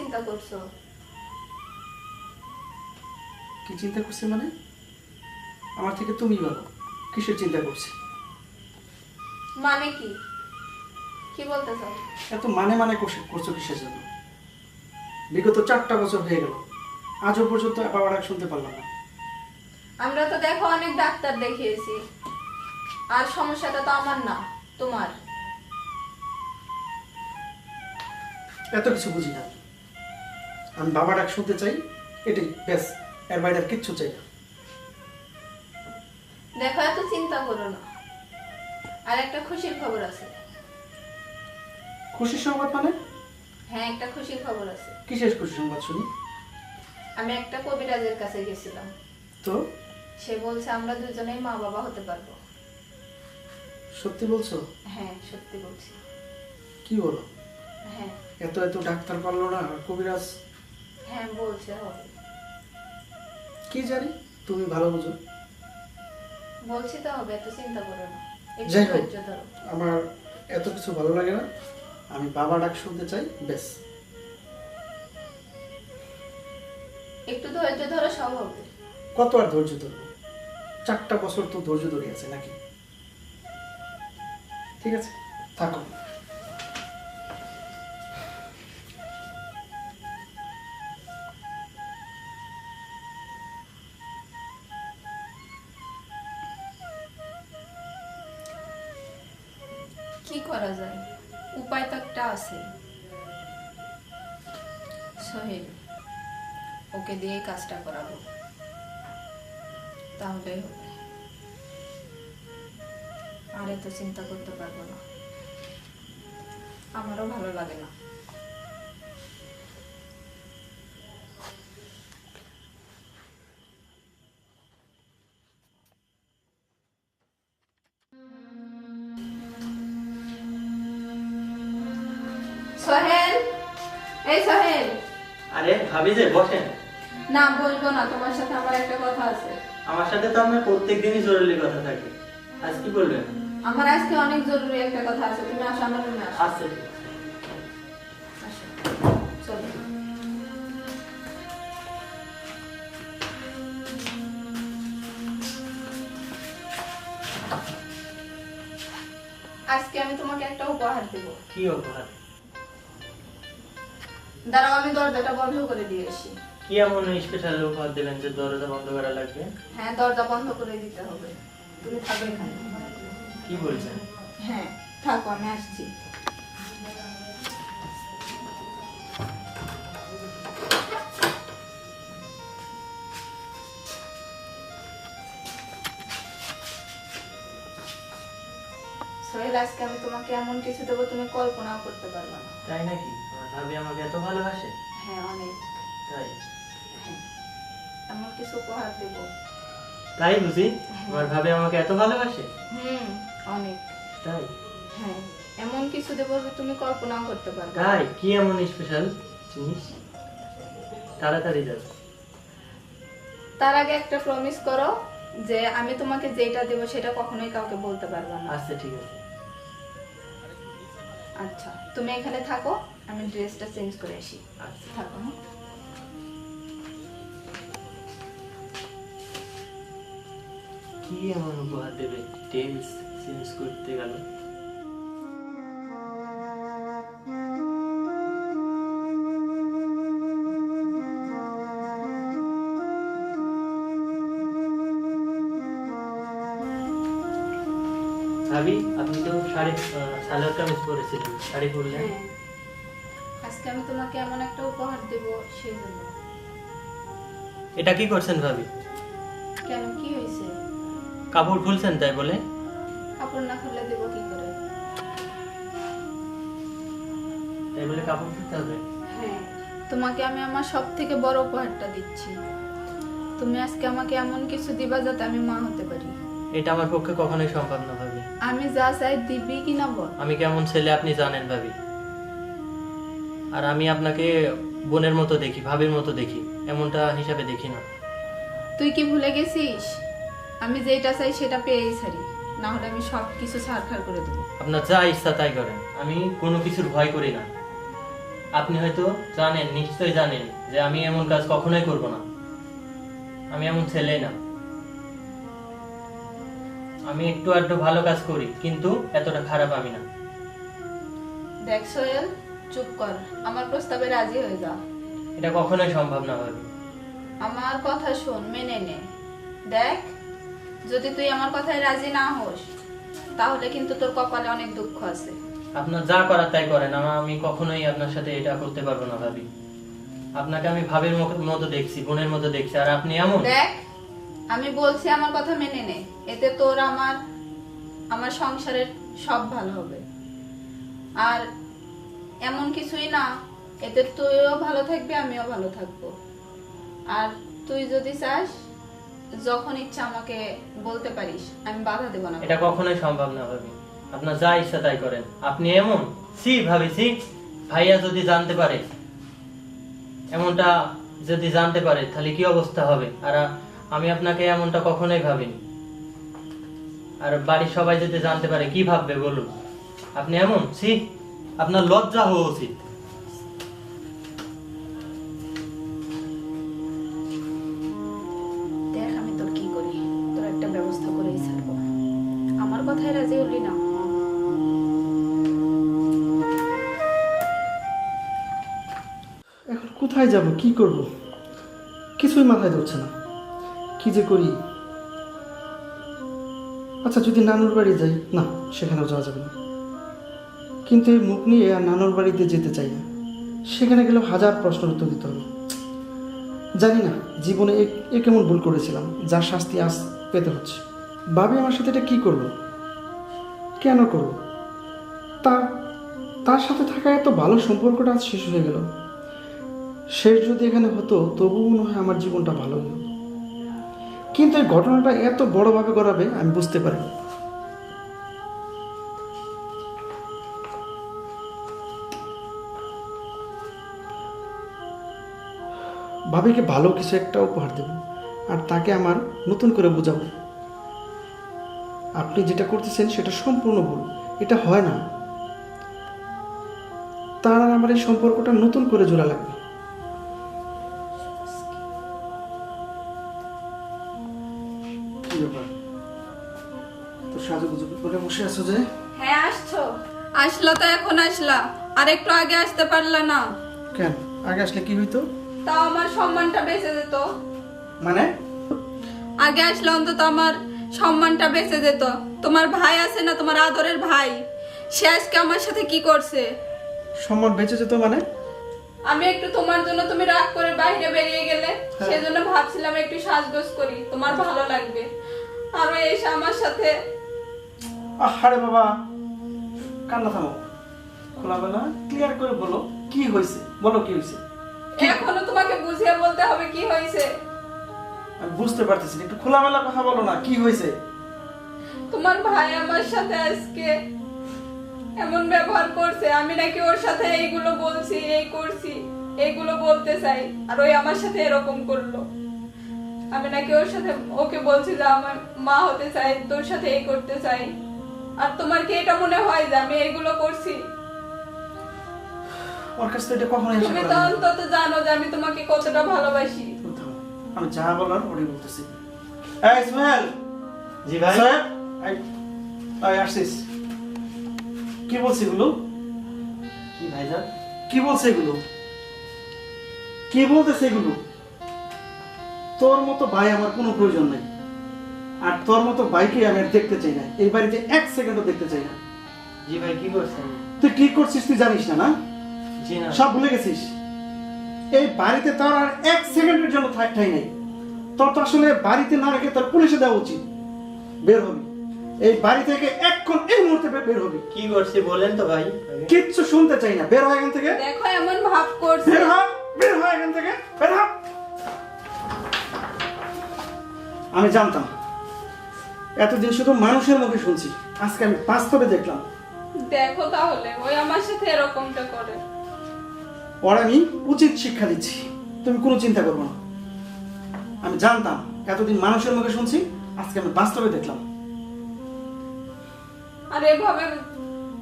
চিন্তা করছো? কি চিন্তা করছি মানে? আমার থেকে তুমি বলো, কিসের চিন্তা করছি? মানে কি কি বলতে চাও? এত মানে মানে করছো কিসের জন্য? বিগত 4টা বছর হয়ে গেল, আজও পর্যন্ত বাবার ডাক শুনতে পারলাম না। আমরা তো দেখো অনেক ডাক্তার দেখিয়েছি, আর সমস্যাটা তো আমার না, তোমার। এত কিছু বুঝি না, আমি বাবা ডাক শুনতে চাই, এটাই ব্যাস। এর বাইরে আর কিচ্ছু চাই না। দেখো এত চিন্তা করো না, আর একটা খুশির খবর আছে। খুশির সংবাদ মানে? হ্যাঁ, একটা খুশির খবর আছে। কিসের খুশির সংবাদ শুনি? আমি একটা কবিরাজের কাছে গেছিলাম, তো সে বলছে আমরা দুজনেই মা বাবা হতে পারবো। সত্যি বলছো? হ্যাঁ, সত্যি বলছি। কি বলো? হ্যাঁ এত এত ডাক্তার পারলো না, আর কবিরাজ? হ্যাঁ, বলছে হবে। কি জানি, তুমি ভালো বুঝো। বলছি তো হবে, এত চিন্তা করো না, একটু যাই হোক, ধৈর্য ধরো। আমার এত কিছু ভালো লাগে না, আমি বাবা ডাক শুনতে চাই ব্যাস। একটু ধৈর্য ধরো, সব হবে। কত আর ধৈর্য ধরবো? 4টা বছর তো ধৈর্য ধরে আছে নাকি? ঠিক আছে, থাকো। কি করা যায়, উপায় তো একটা আছে। সোহেল, ওকে দিয়ে কাজটা করাবো, তাহলেই হবে। আর এত চিন্তা করতে পারবো না, আমারও ভালো লাগে না। সোহেল, এই সোহেল। আরে ভাবি যে বসেন। না, বলবো না, তোমার সাথে আমার একটা কথা আছে। আমার সাথে তো আপনার প্রত্যেকদিনই জরুরি কথা থাকে, আজ কি বলবেন? আমার আজকে অনেক জরুরি একটা কথা আছে, তুমি আসো আমার রুমে আসো। আচ্ছা, আসো, চলো। আজকে আমি তোমাকে একটা উপহার দেব। কি উপহার? দাঁড়াও, আমি দরজাটা বন্ধ করে দিয়ে আসি। কি এমন স্পেশাল উপহার দিলেন যে দরজা বন্ধ করা লাগবে? হ্যাঁ, দরজা বন্ধ করে দিতে হবে। তুমি থাকো এখানে। কি বলছেন? হ্যাঁ, থাকো, আমি আসছি। সোহেল, আজকে আমি তোমাকে এমন কিছু দেবো তুমি কল্পনাও করতে পারবে না। তাই নাকি? আমার ভাবি আমাকে এত ভালোবাসে? হ্যাঁ, অনেক। তাই? হ্যাঁ, এমন কিছু উপহার দেব। তাই বুঝি? আমার ভাবি আমাকে এত ভালোবাসে? অনেক। তাই? হ্যাঁ, এমন কিছু দেবো যে তুমি কল্পনাও করতে পারবে না। তাই? কি এমন স্পেশাল জিনিস? তাড়াতাড়ি যাও। তার আগে একটা প্রমিস করো যে আমি তোমাকে যেটা দেবো সেটা কখনোই কাউকে বলতে পারবে না। আচ্ছা, ঠিক আছে। আচ্ছা, তুমি এখানে থাকো, আমি ড্রেসটা চেঞ্জ করে আসি। আচ্ছা। থাকো, হ্যাঁ? কি এমন উপহার দেবে টেলস চেঞ্জ করতে গেল? ভাবি, আপনি তো সালোয়ার কামিজ পরেছিলেন, শাড়ি পরলেন। হ্যাঁ, আজকে আমি তোমাকে এমন একটা উপহার দেব সেই জন্য। এটা কি করছেন ভাবি? কেন, কি হয়েছে? কাপড় খুলছেন তাই বলে? কাপড় না খুললে দেবো কি করে? তাই বলে কাপড় খুলতে হবে? হ্যাঁ, তোমাকে আমি আমার সব থেকে বড় উপহারটা দিচ্ছি। তুমি আজকে আমাকে এমন কিছু দিবা যাতে আমি মা হতে পারি। এটা আমার পক্ষে কখনোই সম্ভব না ভাবি। আমি যা চাই দিবি কিনা বল। আমি কেমন ছেলে আপনি জানেন ভাবি, আর আমি আপনাকে বোনের মতো দেখি, ভাবির মতো দেখি, এমনটা হিসাবে দেখি না। তুই কি ভুলে গেছিস আমি যেটা চাই সেটা পেয়েই ছাড়ি, না হলে আমি সব কিছু ছাড়খাড় করে দেবো। আপনার যা ইচ্ছা তাই করেন, আমি কোনো কিছুর ভয় করি না। আপনি হয়তো জানেন, নিশ্চয়ই জানেন যে আমি এমন কাজ কখনোই করব না। আমি এমন ছেলেই না। আমি একটু আধটু ভালো কাজ করি, কিন্তু এতটা খারাপ আমি না। দেখ সোহেল, চুপ কর, আমার প্রস্তাবে রাজি হয়ে যা। এটা কখনোই সম্ভব না ভাবি। আমার কথা শোন, মেনে নে। দেখ, যদি তুই আমার কথায় রাজি না হোস তাহলে কিন্তু তোর কপালে অনেক দুঃখ আছে। আপনার যা করার তাই করেন, আমি কখনোই আপনার সাথে এটা করতে পারবো না ভাবি। আপনাকে আমি ভাবির মতো দেখছি, বোনের মতো দেখছি, আর আপনি এমন। দেখ, আমি বলছি আমার কথা মেনে নে, এতে তোর আমার সংসারের সব ভালো হবে। আর এমন কিছুই না, এতে তুইও ভালো থাকবি, আমিও ভালো থাকবো। আর তুই যদি চাস যখন ইচ্ছা আমাকে বলতে পারিস, আমি বাধা দেব না। এটা কখনোই সম্ভব না ভাবি। আপনার যা ইচ্ছা তাই করেন। আপনি এমন সি ভাবি, সি ভাইয়া যদি জানতে পারে, এমনটা যদি জানতে পারে তাহলে কি অবস্থা হবে। আর আমি আপনাকে এমনটা কখনোই ভাবিনি। আর বাড়ির সবাই যদি জানতে পারে কি ভাববে বলুন। আপনি এমন সি, আপনার লজ্জা হওয়া উচিত। দেখ আমি তোর কি করি, তোর একটা ব্যবস্থা করেই ছাড়বো। আমার কথায় রাজি হলি না? এখন কোথায় যাব, কি করব, কিছুই মাথায় ধরছে না, কি যে করি। আচ্ছা, যদি নানুর বাড়ি যাই, না সেখানেও যাওয়া যাবে না। কিন্তু এই মুখ নিয়ে আর নানুর বাড়িতে যেতে চাই না। সেখানে গেলেও হাজার প্রশ্নের উত্তর দিতে হবে। জানি না জীবনে এ কেমন ভুল করেছিলাম, যার শাস্তি আজ পেতে হচ্ছে। ভাবি আমার সাথে এটা কি করলো, কেন করলো? তার সাথে থাকা এত ভালো সম্পর্কটা আজ শেষ হয়ে গেল। শেষ যদি এখানে হতো তবুও মনে হয় আমার জীবনটা ভালো হতো। কিন্তু এই ঘটনাটা এত বড়ভাবে করাবে আমি বুঝতে পারিনি। ভাবিকে ভালো কিছু একটা উপহার দেব, আর তাকে আমার নতুন করে বোঝাবো আপনি যেটা করতেছেন সেটা সম্পূর্ণ ভুল, এটা হয় না। তার আর আমার এই সম্পর্কটা নতুন করে জোড়া লাগবে। কি ব্যাপার, তো সাজুগুজু করে বসে আছো যে? হ্যাঁ আসছো, আসলা তো এখন আসলা, আর একটু আগে আসতে পারলা না? কেন, আগে আসলে কি হইতো? তাও আমার সম্মানটা বেঁচে যেত। মানে? আগে আসলে অন্তত আমার সম্মানটা বেঁচে যেত। তোমার ভাই আছে না, তোমার আদরের ভাই, সে আজকে আমার সাথে কি করছে? সম্মান বেঁচে যেত মানে? আমি একটু তোমার জন্য, তুমি রাগ করে বাইরে বেরিয়ে গেলে, সেজন্য ভাবছিলাম একটু সাজগোজ করি, তোমার ভালো লাগবে। আর ও এসে আমার সাথে। আরে বাবা, কান্না থামো, খোলামেলা ক্লিয়ার করে বলো কি হয়েছে, বলো কি হয়েছে। এখনো তোমাকে বুঝিয়ে বলতে হবে কি হয়েছে? আমি বুঝতে পারতেছি না, একটু খোলামেলা কথা বলো না, কি হয়েছে? তোমার ভাই আমার সাথে আজকে এমন ব্যবহার করছে, আমি নাকি ওর সাথে এইগুলো বলছি, এই করছি, এইগুলো বলতে চাই, আর ওই আমার সাথে এরকম করলো। আমি নাকি ওর সাথে ওকে বলছি যে আমার মা হতে চাই, তোর সাথে এই করতে চাই। আর তোমার কি এটা মনে হয় যে আমি এইগুলো করছি? ওর কাছ থেকে এটা কখনো আশা তুমি করি তো না। অন্তত জানো যে আমি তোমাকে কতটা ভালোবাসি। আমি যা বলার ওটাই বলতেছি। এই সোহেল। জি ভাই। সোহেল, এই আসছিস? কি বলছে এগুলো? কি ভাইজান? কি বলছে এগুলো? কি বলতেছে এগুলো? তোর মতো ভাই আমার কোনো প্রয়োজন নাই, আর তোর মতো ভাইকে আমি আর দেখতে চাই না, এই বাড়িতে এক সেকেন্ডও দেখতে চাই না। জি ভাই, কি করছেন? তুই কি করছিস তুই জানিস না? না জি না। সব ভুলে গেছিস? এই বাড়িতে তোর আর এক সেকেন্ডের জন্য ঠাই নেই। তোর তো আসলে বাড়িতে না রেখে তোর পুলিশে দেওয়া উচিত। বের হবি এই বাড়ি থেকে, এক্ষণ এই মুহূর্তে বের হবি। কি করছি বলেন তো ভাই। কিচ্ছু শুনতে চাই না, বের হয় এখান থেকে। দেখো এমন ভাব করছে। বের হয় এখান থেকে, বের হ। আমি জানতাম, এতদিন শুধু মানুষের মুখে শুনছি, আজকে আমি বাস্তবে দেখলাম। দেখো তাহলে ওই আমার সাথে এরকমটা করে। ওর আমি উচিত শিক্ষা দিচ্ছি, তুমি কোনো চিন্তা করবো না। আমি জানতাম, এতদিন মানুষের মুখে শুনছি, আজকে আমি বাস্তবে দেখলাম। আর এভাবে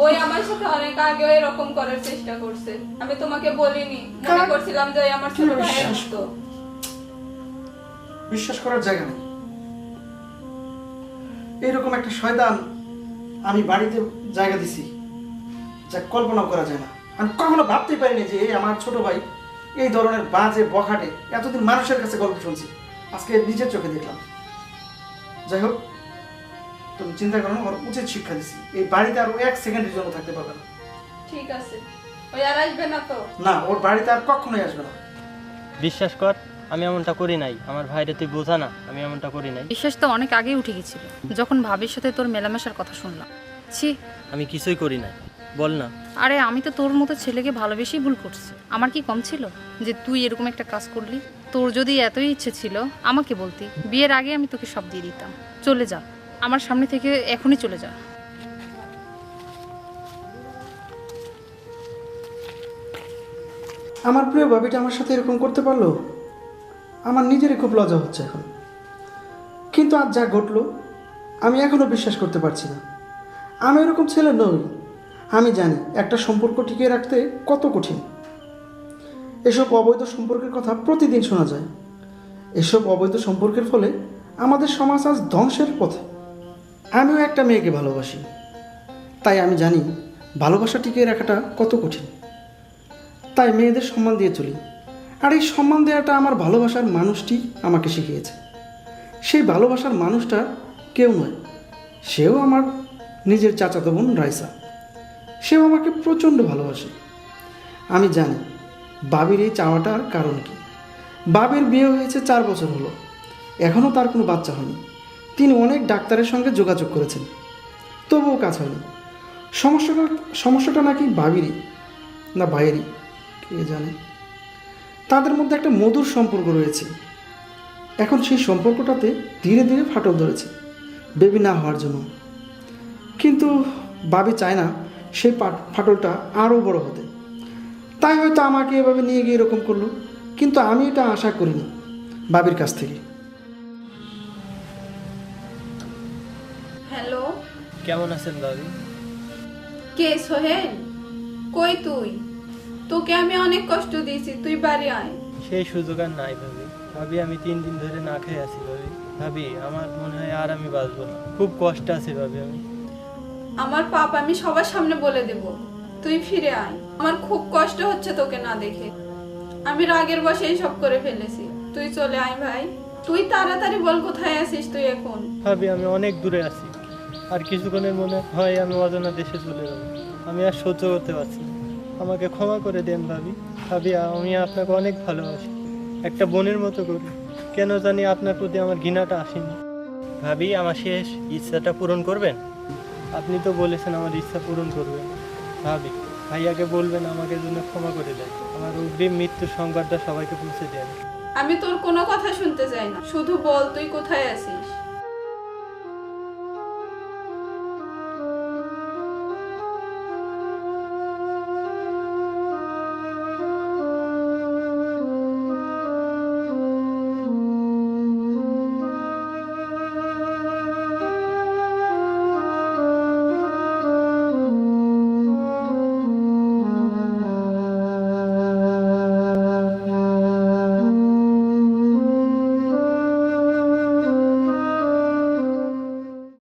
ওই আমার সাথে অনেক আগে এরকম করার চেষ্টা করছে, আমি তোমাকে বলিনি, মনে করছিলাম যে ওই আমার ছোট ভাইয়ের মতো। বিশ্বাস করার জায়গা নেই। এইরকম একটা শয়তান আমি বাড়িতে জায়গা দিছি যা কল্পনা করা যায় না। আমি কখনো ভাবতেই পারিনি যে এই আমার ছোট ভাই এই ধরনের বাজে বখাটে। এতদিন মানুষের কাছে গল্প শুনছি, আজকে নিজের চোখে দেখলাম। যাই হোক, তুমি চিন্তা করো না, ওর উচিত শিক্ষা দিছি। এই বাড়িতে আর 1 সেকেন্ডের জন্য থাকতে পারবে না। ঠিক আছে, ওই আর আসবে না তো? না, ওর বাড়িতে আর কখনোই আসবে না। বিশ্বাস কর, আমি এমনটা করি নাই। আমার ভাইরে তুই বোঝা না, আমি এমনটা করি নাই। বিশ্বাস তো অনেক আগেই উঠে গেছিল যখন ভাবির সাথে তোর মেলামেশার কথা শুনলাম। ছি, আমি কিছুই করি নাই, বল না। আরে আমি তো তোর মতো ছেলেকে ভালোবেসেই ভুল করছি। আমার কি কম ছিল যে তুই এরকম একটা কাজ করলি? তোর যদি এতই ইচ্ছে ছিল আমাকে বলতি, বিয়ের আগে আমি তোকে সব দিয়ে দিতাম। চলে যা আমার সামনে থেকে, এখনই চলে যা। আমার প্রিয় ভাবিটা আমার সাথে এরকম করতে পারলো, আমার নিজেরই খুব লজ্জা হচ্ছে এখন। কিন্তু আজ যা ঘটলো আমি এখনো বিশ্বাস করতে পারছি না। আমি এরকম ছেলে নই। আমি জানি একটা সম্পর্ক টিকিয়ে রাখতে কত কঠিন। এসব অবৈধ সম্পর্কের কথা প্রতিদিন শোনা যায়। এসব অবৈধ সম্পর্কের ফলে আমাদের সমাজ আজ ধ্বংসের পথে। আমিও একটা মেয়েকে ভালোবাসি, তাই আমি জানি ভালোবাসা টিকিয়ে রাখাটা কত কঠিন। তাই মেয়েদের সম্মান দিয়ে চলি। আর এই সম্মান দেওয়াটা আমার ভালোবাসার মানুষটি আমাকে শিখিয়েছে। সেই ভালোবাসার মানুষটা কেউ নয়, সেও আমার নিজের চাচাতো বোন রাইসা। সেও আমাকে প্রচণ্ড ভালোবাসে। আমি জানি বাবির এই চাওয়াটার কারণ কি। বাবির বিয়ে হয়েছে 4 বছর হলো, এখনও তার কোনো বাচ্চা হয়নি। তিনি অনেক ডাক্তারের সঙ্গে যোগাযোগ করেছেন, তবুও কাজ হয়নি। সমস্যাটা নাকি বাবিরই না ভাইয়েরই, কে জানে। তাদের মধ্যে একটা মধুর সম্পর্ক রয়েছে। এখন সেই সম্পর্কটাতে ধীরে ধীরে ফাটল ধরেছে বেবি না হওয়ার জন্য। কিন্তু বাবি চায় না সেই ফাটলটা আরও বড় হতে। তাই হয়তো আমাকে এভাবে নিয়ে গিয়ে এরকম করলো। কিন্তু আমি এটা আশা করিনি বাবির কাছ থেকে। হ্যালো, কেমন আছেন ভাবি? কে সোহেল? কই তুই? তোকে আমি অনেক কষ্ট দিয়েছি, তুই বাড়ি আয়। সেই সুযোগ আর নাই ভাবি। ভাবি আমি 3 দিন ধরে না খেয়ে আছি ভাবি। ভাবি আমার মনে হয় আর আমি বাঁচবো না, খুব কষ্ট আছে ভাবি। আমি আমার পাপ আমি সবার সামনে বলে দেব, তুই ফিরে আয়। আমার খুব কষ্ট হচ্ছে তোকে না দেখে। আমি রাগের বশে এইসব করে ফেলেছি, তুই চলে আয় ভাই। তুই তাড়াতাড়ি বল কোথায় আছিস তুই এখন? ভাবি আমি অনেক দূরে আছি, আর কিছুক্ষণের মনে হয় আমি অজানা দেশে চলে যাবো। আমি আর সহ্য করতে পারছি না, আমাকে ক্ষমা করে দেন ভাবি। ভাবি আমি আপনাকে অনেক ভালোবাসি, একটা বোনের মতো করি। কেন জানি আপনার প্রতি আমার ঘৃণাটা আসেনি। ভাবি আমার শেষ ইচ্ছাটা পূরণ করবেন? আপনি তো বলেছেন আমার ইচ্ছা পূরণ করবেন। ভাবি ভাইয়াকে বলবেন আমাকে জন্য ক্ষমা করে দেয়। আমার অগ্রিম মৃত্যুর সংবাদটা সবাইকে পৌঁছে দেন। আমি তোর কোনো কথা শুনতে চাই না, শুধু বল তুই কোথায় আছিস।